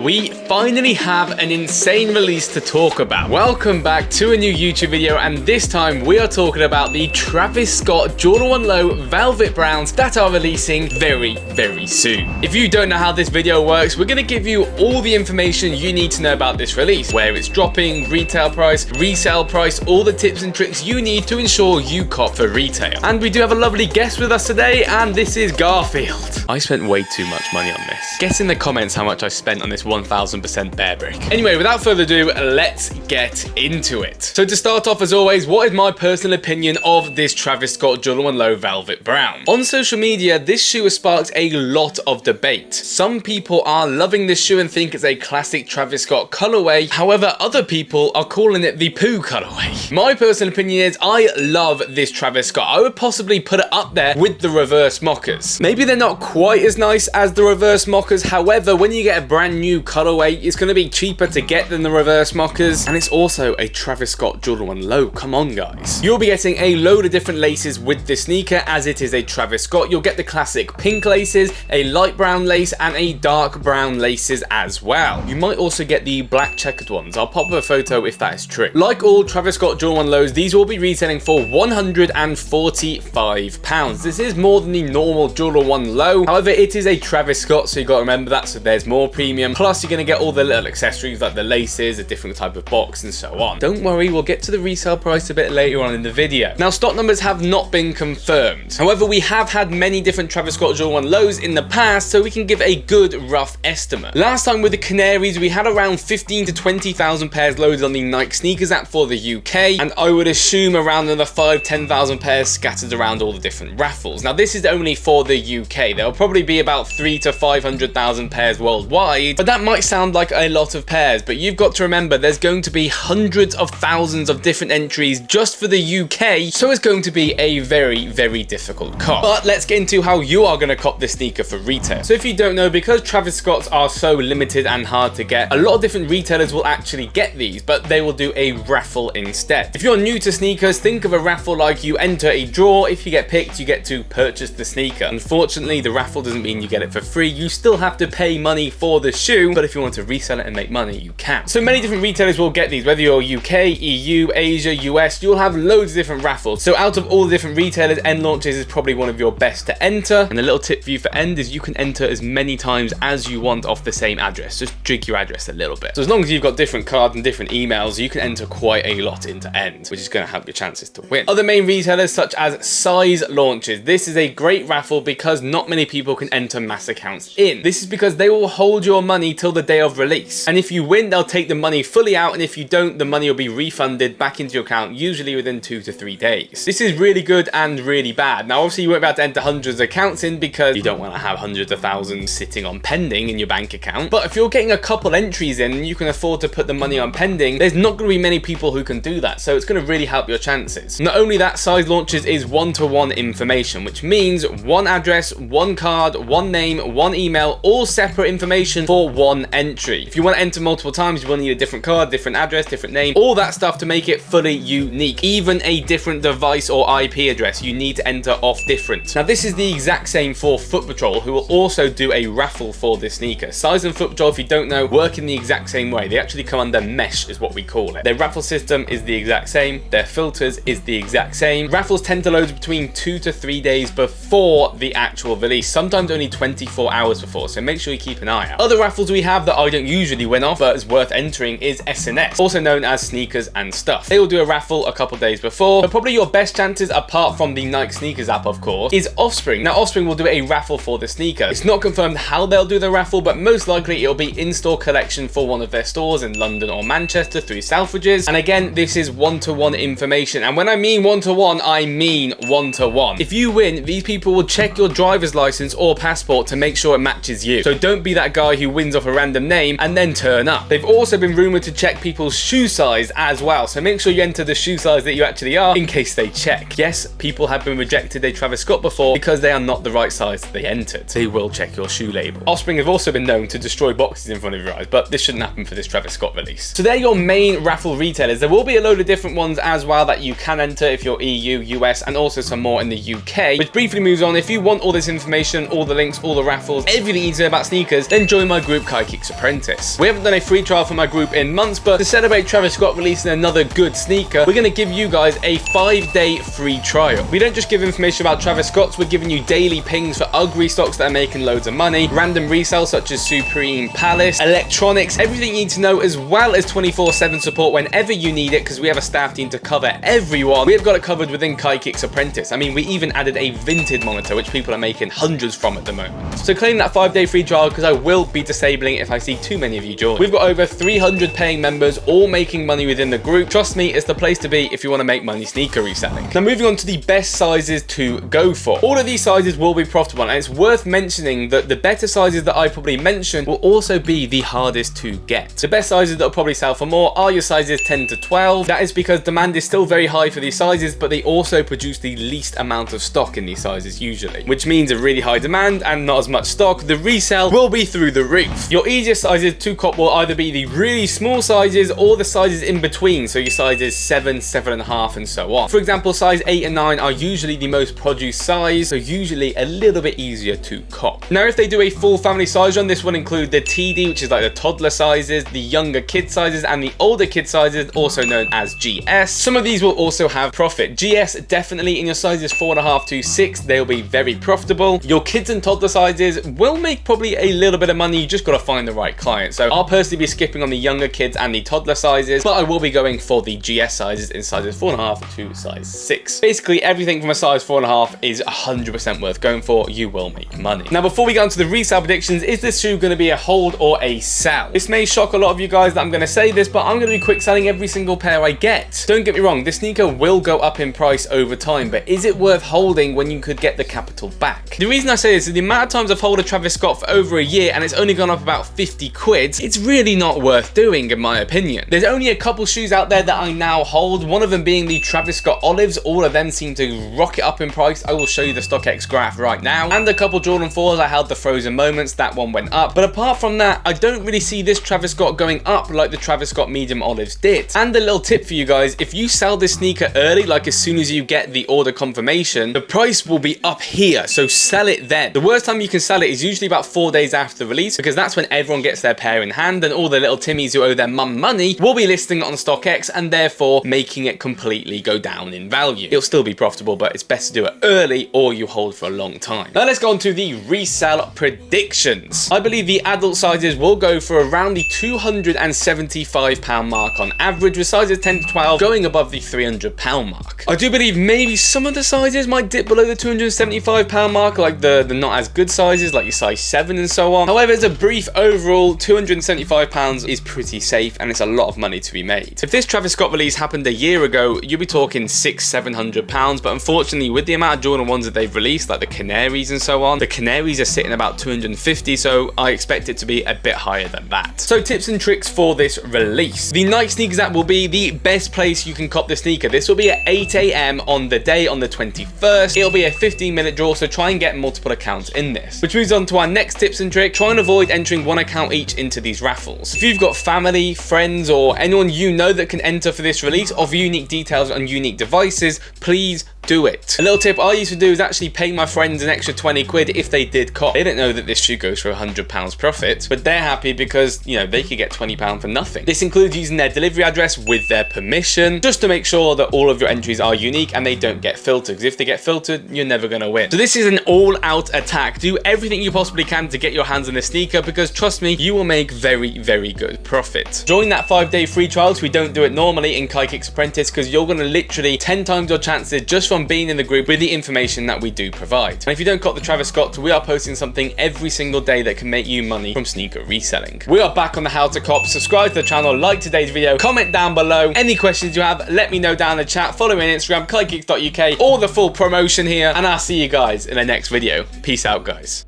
We finally have an insane release to talk about. Welcome back to a new YouTube video, and this time we are talking about the Travis Scott Jordan 1 Low Velvet Browns that are releasing very, very soon. If you don't know how this video works, we're going to give you all the information you need to know about this release, where it's dropping, retail price, resale price, all the tips and tricks you need to ensure you cop for retail. And we do have a lovely guest with us today, and this is Garfield. I spent way too much money on this. Guess in the comments how much I spent on this 1000% bear brick. Anyway, without further ado, let's get into it. So to start off, as always, what is my personal opinion of this Travis Scott Jordan 1 Low Velvet Brown? On social media, this shoe has sparked a lot of debate. Some people are loving this shoe and think it's a classic Travis Scott colorway. However, other people are calling it the poo colorway. My personal opinion is I love this Travis Scott. I would possibly put it up there with the reverse mockers. Maybe they're not quite as nice as the reverse mockers. However, when you get a brand new colorway, it's going to be cheaper to get than the reverse mockers, and it's also a Travis Scott Jordan 1 Low. Come on, guys. You'll be getting a load of different laces with this sneaker, as it is a Travis Scott. You'll get the classic pink laces, a light brown lace, and a dark brown laces as well. You might also get the black checkered ones. I'll pop up a photo if that is true. Like all Travis Scott Jordan 1 Lows, these will be retailing for £145. This is more than the normal Jordan 1 Low. However, it is a Travis Scott, so you got to remember that, so there's more premium. Plus, you're going to get all the little accessories like the laces, a different type of box, and so on. Don't worry, we'll get to the resale price a bit later on in the video. Now, stock numbers have not been confirmed. However, we have had many different Travis Scott Jordan 1 Lows in the past, so we can give a good rough estimate. Last time with the Canaries, we had around 15 to 20,000 pairs loaded on the Nike sneakers app for the UK, and I would assume around another 5-10,000 pairs scattered around all the different raffles. Now, this is only for the UK. There will probably be about 300,000 to 500,000 pairs worldwide, but that might sound like a lot of pairs, but you've got to remember there's going to be hundreds of thousands of different entries just for the UK, so it's going to be a very, very difficult cop. But let's get into how you are going to cop this sneaker for retail. So if you don't know, because Travis Scott's are so limited and hard to get, a lot of different retailers will actually get these, but they will do a raffle instead. If you're new to sneakers, think of a raffle like you enter a draw. If you get picked, you get to purchase the sneaker. Unfortunately, the raffle doesn't mean you get it for free. You still have to pay money for the shoe, but if you want to resell it and make money, you can. So many different retailers will get these, whether you're UK, EU, Asia, US, you'll have loads of different raffles. So out of all the different retailers, End Launches is probably one of your best to enter. And a little tip for you for End is you can enter as many times as you want off the same address. Just jig your address a little bit. So as long as you've got different cards and different emails, you can enter quite a lot into End, which is going to help your chances to win. Other main retailers such as Size Launches. This is a great raffle because not many people can enter mass accounts in. This is because they will hold your money till the day of release. And if you win, they'll take the money fully out, and if you don't, the money will be refunded back into your account, usually within 2 to 3 days. This is really good and really bad. Now, obviously, you won't be able to enter hundreds of accounts in because you don't want to have hundreds of thousands sitting on pending in your bank account. But if you're getting a couple entries in and you can afford to put the money on pending, there's not going to be many people who can do that. So it's going to really help your chances. Not only that, Size Launches is one-to-one information, which means one address, one card, one name, one email, all separate information for one entry. If you want to enter multiple times, you will need a different card, different address, different name, all that stuff to make it fully unique. Even a different device or IP address, you need to enter off different. Now, this is the exact same for Foot Patrol, who will also do a raffle for this sneaker. Size and Foot Patrol, if you don't know, work in the exact same way. They actually come under mesh, is what we call it. Their raffle system is the exact same. Their filters is the exact same. Raffles tend to load between 2 to 3 days before the actual release, sometimes only 24 hours before, so make sure you keep an eye out. Other raffles we have that I don't usually win off, but is worth entering, is SNS, also known as Sneakers and Stuff. They will do a raffle a couple days before, but probably your best chances, apart from the Nike sneakers app, of course, is Offspring. Now, Offspring will do a raffle for the sneaker. It's not confirmed how they'll do the raffle, but most likely it'll be in-store collection for one of their stores in London or Manchester through Selfridges. And again, this is one-to-one information. And when I mean one-to-one, I mean one-to-one. If you win, these people will check your driver's license or passport to make sure it matches you. So don't be that guy who wins off a random name and then turn up. They've also been rumored to check people's shoe size as well, so make sure you enter the shoe size that you actually are in case they check. Yes, people have been rejected a Travis Scott before because they are not the right size that they entered. They will check your shoe label. Offspring have also been known to destroy boxes in front of your eyes, but this shouldn't happen for this Travis Scott release. So they're your main raffle retailers. There will be a load of different ones as well that you can enter if you're EU, US, and also some more in the UK, which briefly moves on. If you want all this information, all the links, all the raffles, everything you need to know about sneakers, then join my group KaiKicks Apprentice. We haven't done a free trial for my group in months, but to celebrate Travis Scott releasing another good sneaker, we're going to give you guys a 5-day free trial. We don't just give information about Travis Scott's, we're giving you daily pings for UGG restocks that are making loads of money, random resale such as Supreme Palace, electronics, everything you need to know, as well as 24/7 support whenever you need it, because we have a staff team to cover everyone. We have got it covered within KaiKicks Apprentice. I mean, we even added a vintage monitor, which people are making hundreds from at the moment. So claim that 5-day free trial, because I will be disabling it if I see too many of you join. We've got over 300 paying members, all making money within the group. Trust me, it's the place to be if you want to make money sneaker reselling. Now moving on to the best sizes to go for. All of these sizes will be profitable, and it's worth mentioning that the better sizes that I probably mentioned will also be the hardest to get. The best sizes that will probably sell for more are your sizes 10 to 12. That is because demand is still very high for these sizes, but they also produce the least amount of stock in these sizes usually, which means a really high demand and not as much stock. The resale will be through the roof. Your easiest sizes to cop will either be the really small sizes or the sizes in between, so your sizes 7, 7.5 and so on. For example, size 8 and 9 are usually the most produced size, so usually a little bit easier to cop. Now if they do a full family size run, this will include the TD, which is like the toddler sizes, the younger kid sizes, and the older kid sizes, also known as GS. Some of these will also have profit. GS definitely in your sizes 4.5 to 6, they'll be very profitable. Your kids and toddler sizes will make probably a little bit of money, you just got to find the right client. So I'll personally be skipping on the younger kids and the toddler sizes, but I will be going for the GS sizes in sizes 4.5 to size 6. Basically everything from a size 4.5 is 100% worth going for. You will make money. Now before we get on to the resale predictions, is this shoe going to be a hold or a sell? This may shock a lot of you guys that I'm going to say this, but I'm going to be quick selling every single pair I get. Don't get me wrong, this sneaker will go up in price over time, but is it worth holding when you could get the capital back? The reason I say this is the amount of times I've held a Travis Scott for over a year and it's only gone up about 50 quid. It's really not worth doing in my opinion. There's only a couple shoes out there that I now hold, one of them being the Travis Scott Olives. All of them seem to rocket up in price. I will show you the StockX graph right now. And a couple Jordan 4s, I held the Frozen Moments, that one went up. But apart from that, I don't really see this Travis Scott going up like the Travis Scott Medium Olives did. And a little tip for you guys, if you sell this sneaker early, like as soon as you get the order confirmation, the price will be up here, so sell it then. The worst time you can sell it is usually about 4 days after the release, because that's when everyone gets their pair in hand and all the little Timmies who owe their mum money will be listing it on StockX and therefore making it completely go down in value. It'll still be profitable, but it's best to do it early or you hold for a long time. Now let's go on to the resale predictions. I believe the adult sizes will go for around the £275 mark on average, with sizes 10 to 12 going above the £300 mark. I do believe maybe some of the sizes might dip below the £275 mark, like the not as good sizes, like your size 7 and so on. However, as a brief overall, £275 is pretty safe and it's a lot of money to be made. If this Travis Scott release happened a year ago, you'd be talking £600-700, but unfortunately with the amount of Jordan 1s that they've released, like the Canaries and so on, the Canaries are sitting about 250, so I expect it to be a bit higher than that. So tips and tricks for this release. The Nike Sneakers app will be the best place you can cop the sneaker. This will be at 8 AM on the day, on the 21st. It'll be a 15-minute draw, so try and get multiple accounts in this. Which moves on to our next tips and trick. Try and avoid entering one account each into these raffles. If you've got family, friends, or anyone you know that can enter for this release of unique details on unique devices, please do it. A little tip I used to do is actually pay my friends an extra 20 quid if they did cop. They didn't know that this shoe goes for £100 profit, but they're happy because, you know, they could get £20 for nothing. This includes using their delivery address with their permission, just to make sure that all of your entries are unique and they don't get filtered, because if they get filtered, you're never going to win. So this is an all-out attack. Do everything you possibly can to get your hands on this sneaker, because trust me, you will make very, very good profit. Join that 5-day free trial, so we don't do it normally in KaiKicks Apprentice, because you're going to literally 10 times your chances just from being in the group with the information that we do provide. And if you don't cop the Travis Scott, we are posting something every single day that can make you money from sneaker reselling. We are back on the how to cop. Subscribe to the channel, like today's video, comment down below. Any questions you have, let me know down in the chat. Follow me on Instagram, KaiKicks.uk, or the full promotion here, and I'll see you guys in the next video. Peace out, guys.